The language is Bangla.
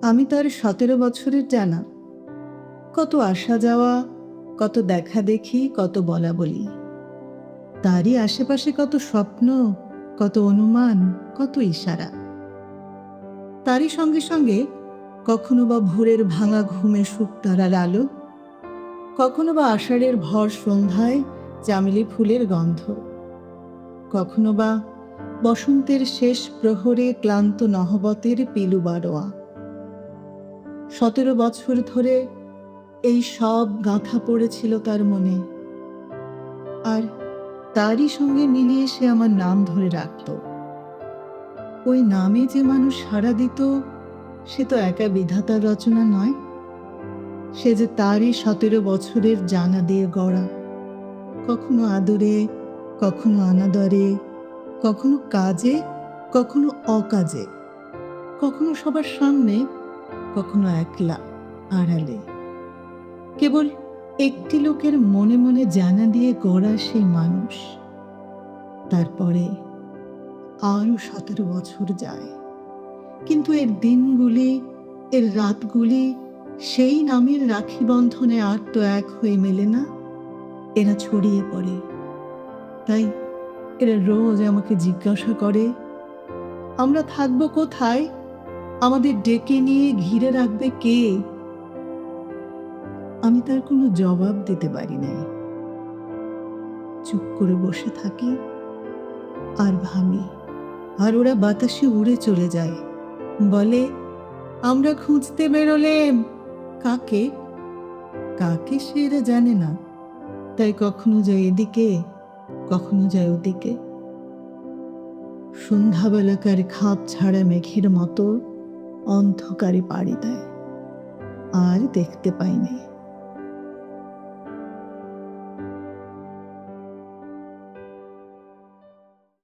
আমি তার 17 বছরের জানা। কত আসা যাওয়া, কত দেখা দেখি, কত বলা বলি। তারই আশেপাশে কত স্বপ্ন, কত অনুমান, কত ইশারা। তারই সঙ্গে সঙ্গে কখনো বা ভোরের ভাঙা ঘুমে শুকতারার আলো, কখনো বা আষাঢ়ের ভর সন্ধ্যায় চামেলি ফুলের গন্ধ, কখনো বা বসন্তের শেষ প্রহরে ক্লান্ত নহবতের পিলু বারোয়া। 17 বছর ধরে এই সব গাঁথা পড়েছিল তার মনে, আর তারই সঙ্গে মিলিয়ে সে আমার নাম ধরে রাখত। ওই নামে যে মানুষ সাড়া দিত, সে তো একা বিধাতার রচনা নয়, সে যে তারই 17 বছরের জানা দিয়ে গড়া। কখনো আদরে, কখনো অনাদরে, কখনো কাজে, কখনো অকাজে, কখনো সবার সামনে, কখনো একলা আড়ালে। কেবল একটি লোকের মনে মনে জানা দিয়ে গড়া সেই মানুষ। তারপরে আরো 17 বছর যায়, কিন্তু এর দিনগুলি, এর রাতগুলি সেই নামের রাখি বন্ধনে আর তো এক হয়ে মেলে না। এরা ছড়িয়ে পড়ে। তাই এরা রোজ আমাকে জিজ্ঞাসা করে, আমরা থাকবো কোথায়, আমাদের ডেকে নিয়ে ঘিরে রাখবে কে? আমি তার কোনো জবাব দিতে পারি না। চুপ করে বসে থাকি আর ভাবি। আর ওরা বাতাসে উড়ে চলে যায়, বলে, আমরা খুঁজতে বেরোলেম। কাকে? কাকে সে এরা জানে না। তাই কখনো যায় এদিকে, কখনো যায় ওদিকে। সন্ধ্যাবেলাকার খাপ ছাড়া মেঘের মতো অন্ধকারে পাড়ি দেয়, আর দেখতে পাইনি।